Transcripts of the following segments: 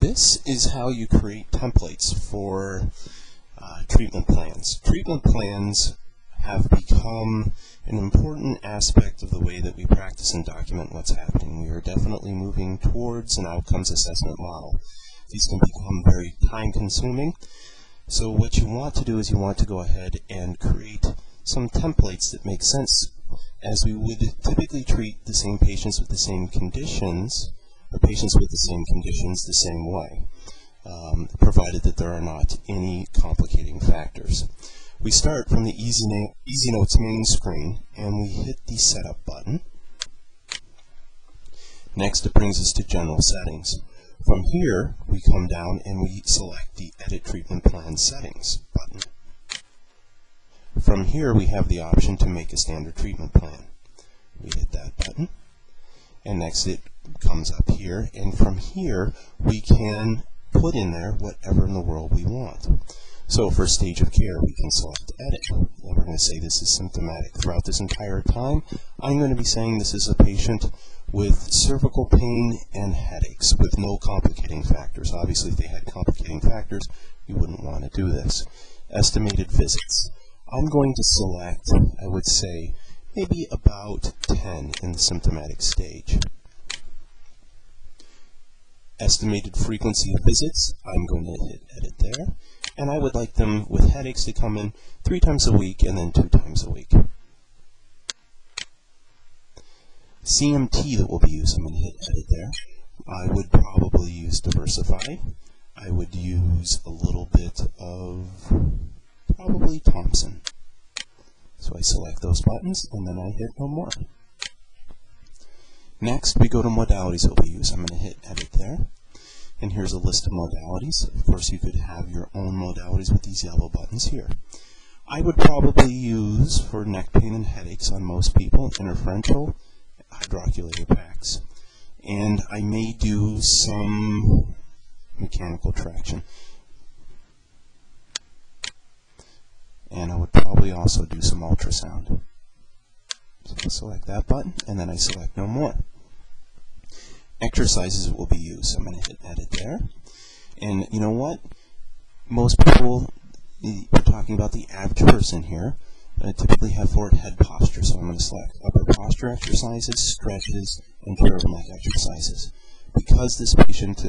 This is how you create templates for treatment plans. Treatment plans have become an important aspect of the way that we practice and document what's happening. We are definitely moving towards an outcomes assessment model. These can become very time-consuming. So what you want to do is you want to go ahead and create some templates that make sense, as we would typically treat the same patients with the same conditions, or patients with the same conditions the same way, provided that there are not any complicating factors. We start from the EZNotes main screen, and we hit the Setup button. Next, it brings us to General Settings. From here, we come down and we select the Edit Treatment Plan Settings button. From here, we have the option to make a standard treatment plan. We hit that button, and next it comes up here, and from here we can put in there whatever in the world we want. So for stage of care, we can select Edit, and we're going to say this is symptomatic. Throughout this entire time, I'm going to be saying this is a patient with cervical pain and headaches with no complicating factors. Obviously, if they had complicating factors, you wouldn't want to do this. Estimated visits. I'm going to select, I would say, maybe about 10 in the symptomatic stage. Estimated frequency of visits, I'm going to hit Edit there, and I would like them with headaches to come in 3 times a week and then 2 times a week. CMT that will be used, I'm going to hit Edit there. I would probably use Diversify. I would use a little bit of probably Thompson. So I select those buttons, and then I hit No More. Next, we go to modalities that we use. I'm going to hit Edit there. And here's a list of modalities. Of course, you could have your own modalities with these yellow buttons here. I would probably use, for neck pain and headaches on most people, interferential hydroculator packs. And I may do some mechanical traction. And I would probably also do some ultrasound. So I'll select that button, and then I select No More. Exercises that will be used. I'm going to hit Edit there. And you know what? Most people, we're talking about the average person here, typically have forward head posture. So I'm going to select upper posture exercises, stretches, and curve neck exercises. Because this patient,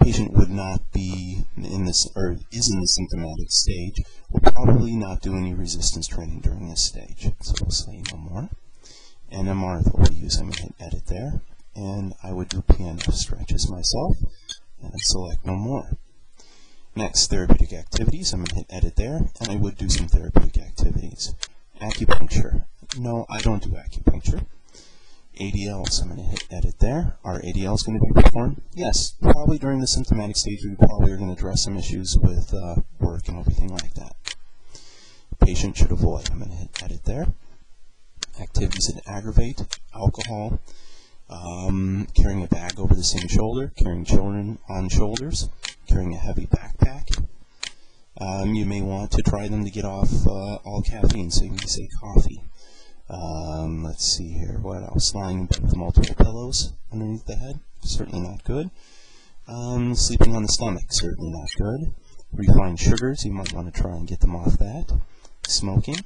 patient would not be in this, or is in the symptomatic stage, we'll probably not do any resistance training during this stage. So we'll say No More. NMR that we'll use, I'm going to hit Edit there, and I would do PNF stretches myself, and I select No More. Next, therapeutic activities, I'm going to hit Edit there, and I would do some therapeutic activities. Acupuncture. No, I don't do acupuncture. ADLs, I'm going to hit Edit there. Are ADLs going to be performed? Yes, probably during the symptomatic stage we probably are going to address some issues with work and everything like that. Patient should avoid, I'm going to hit Edit there. Activities that aggravate, alcohol, carrying a bag over the same shoulder, carrying children on shoulders, carrying a heavy backpack. You may want to try them to get off all caffeine, so you can say coffee. Let's see here, what else? Lying in bed with multiple pillows underneath the head, certainly not good. Sleeping on the stomach, certainly not good. Refined sugars, you might want to try and get them off that. Smoking,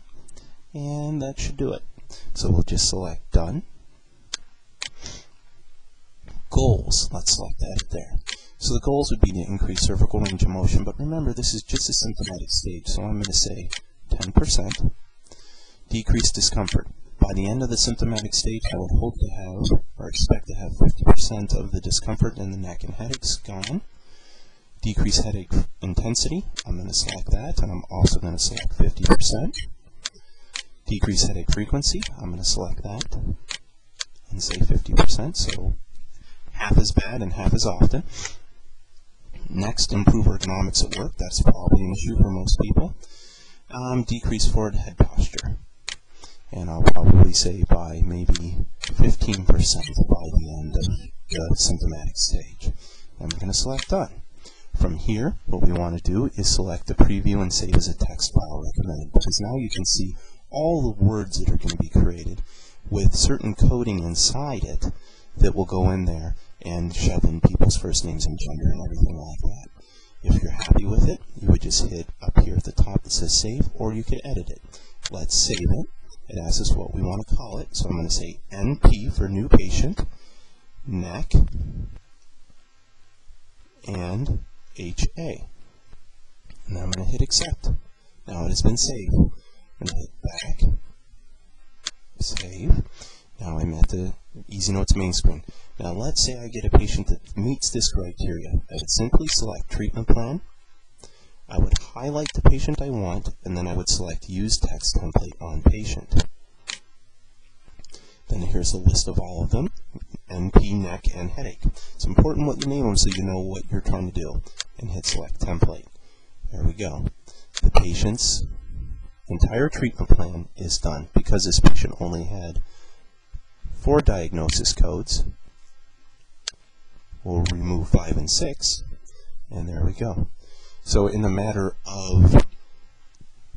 and that should do it. So we'll just select Done. Goals, let's select Edit there. So the goals would be to increase cervical range of motion, but remember this is just a symptomatic stage, so I'm going to say 10%. Decrease discomfort. By the end of the symptomatic stage, I would hope to have, or expect to have, 50% of the discomfort in the neck and headaches gone. Decrease headache intensity. I'm going to select that, and I'm also going to select 50%. Decrease headache frequency. I'm going to select that and say 50%, so half as bad and half as often. Next, improve ergonomics at work. That's probably an issue for most people. Decrease forward head posture. And I'll probably say by maybe 15% by the end of the symptomatic stage. And we're going to select Done. From here, what we want to do is select the preview and save as a text file recommended, because now you can see all the words that are going to be created with certain coding inside it that will go in there and shove in people's first names and gender and everything like that. If you're happy with it, you would just hit up here at the top that says save, or you could edit it. Let's save it. It asks us what we want to call it, so I'm going to say NP for new patient, neck, and HA. And I'm going to hit accept. Now it has been saved. I'm going to hit back, save. Now I'm at the EZNotes main screen. Now let's say I get a patient that meets this criteria. I would simply select treatment plan. I would highlight the patient I want, and then I would select use text template on patient. Then here's a list of all of them, NP, neck, and headache. It's important what you name them so you know what you're trying to do. And hit select template. There we go. The patient's entire treatment plan is done. Because this patient only had 4 diagnosis codes, we'll remove 5 and 6, and there we go. So in a matter of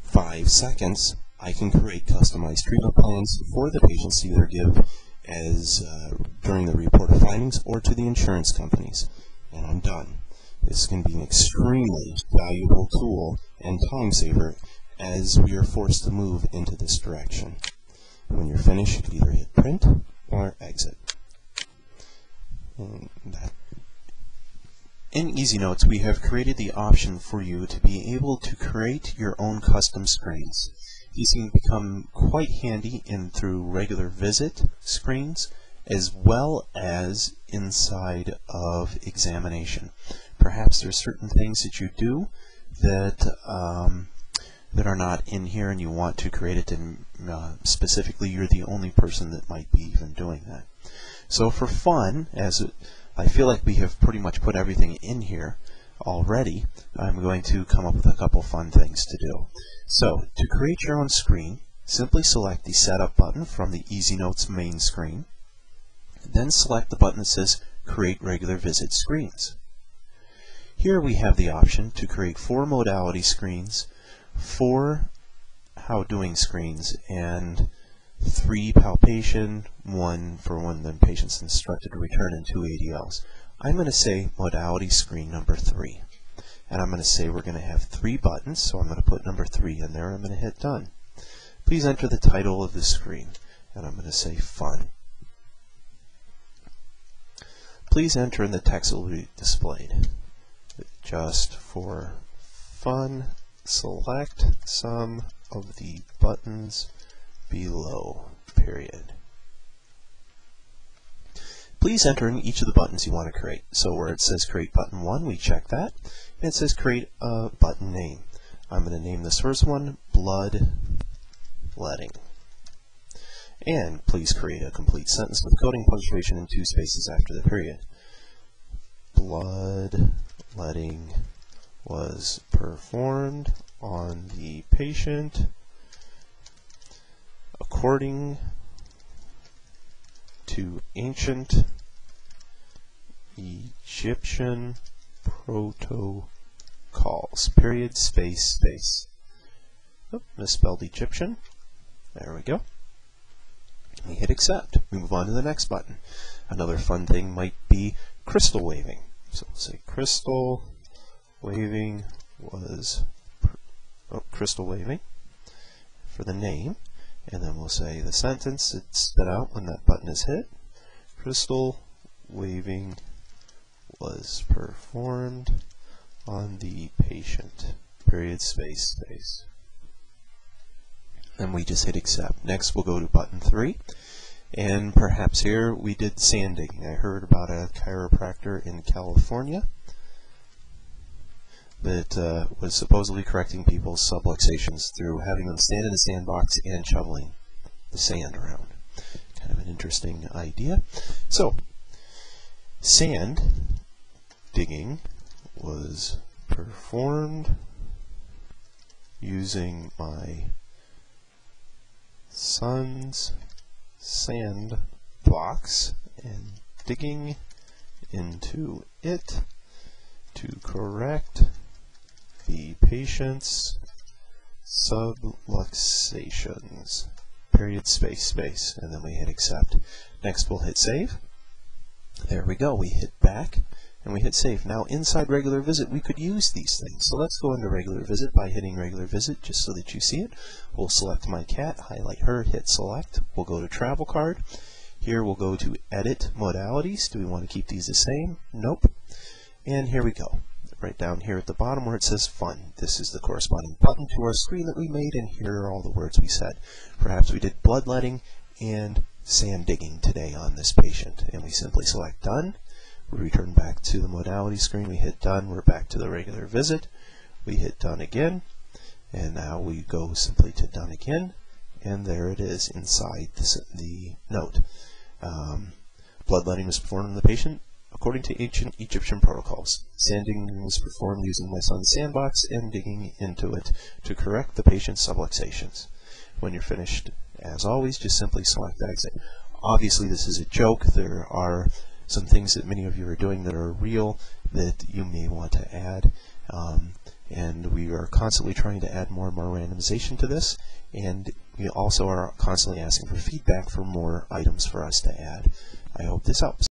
5 seconds, I can create customized treatment plans for the patients to either give as during the report of findings or to the insurance companies. And I'm done. This can be an extremely valuable tool and time saver as we are forced to move into this direction. When you're finished, you can either hit print or exit. And that. In EZNotes, we have created the option for you to be able to create your own custom screens. These can become quite handy through regular visit screens as well as inside of examination. Perhaps there's certain things that you do that that are not in here and you want to create it, and specifically you're the only person that might be even doing that. So for fun, as I feel like we have pretty much put everything in here already, I'm going to come up with a couple fun things to do. So to create your own screen, simply select the Setup button from the EZNotes main screen. Then select the button that says Create Regular Visit Screens. Here we have the option to create 4 modality screens, 4 how doing screens, and 3 palpation, 1 for when the patient's instructed to return, and 2 ADLs. I'm going to say modality screen number 3. And I'm going to say we're going to have 3 buttons, so I'm going to put number 3 in there. I'm going to hit done. Please enter the title of the screen, and I'm going to say fun. Please enter in the text that will be displayed. Just for fun, select some of the buttons below, period. Please enter in each of the buttons you want to create. So where it says create button 1, we check that. And it says create a button name. I'm going to name this first one blood letting. And please create a complete sentence with coding, punctuation, and 2 spaces after the period. Blood letting was performed on the patient according to ancient Egyptian protocols. Period, space, space. Oh, misspelled Egyptian. There we go. We hit accept. We move on to the next button. Another fun thing might be crystal waving. So we'll say crystal waving was crystal waving for the name, and then we'll say the sentence that spit out when that button is hit. Crystal waving was performed on the patient. Period, space, space. And we just hit accept. Next we'll go to button 3, and perhaps here we did sanding. I heard about a chiropractor in California that was supposedly correcting people's subluxations through having them stand in a sandbox and shoveling the sand around. Kind of an interesting idea. So, sand digging was performed using my son's sand box and digging into it to correct the patient's subluxations. Period, space, space, and then we hit accept. Next we'll hit save. There we go. We hit back and we hit save. Now inside regular visit we could use these things. So let's go into regular visit by hitting regular visit just so that you see it. We'll select my cat, highlight her, hit select. We'll go to travel card. Here we'll go to edit modalities. Do we want to keep these the same? Nope. And here we go. Right down here at the bottom where it says fun. This is the corresponding button to our screen that we made, and here are all the words we said. Perhaps we did bloodletting and sand digging today on this patient, and we simply select done. We return back to the modality screen. We hit done. We're back to the regular visit. We hit done again, and now we go simply to done again, and there it is inside the note. Bloodletting was performed on the patient according to ancient Egyptian protocols. Sand digging was performed using my son's sandbox and digging into it to correct the patient's subluxations. When you're finished, as always, just simply select exit. Obviously, this is a joke. There are some things that many of you are doing that are real that you may want to add. And we are constantly trying to add more and more randomization to this. And we also are constantly asking for feedback for more items for us to add. I hope this helps.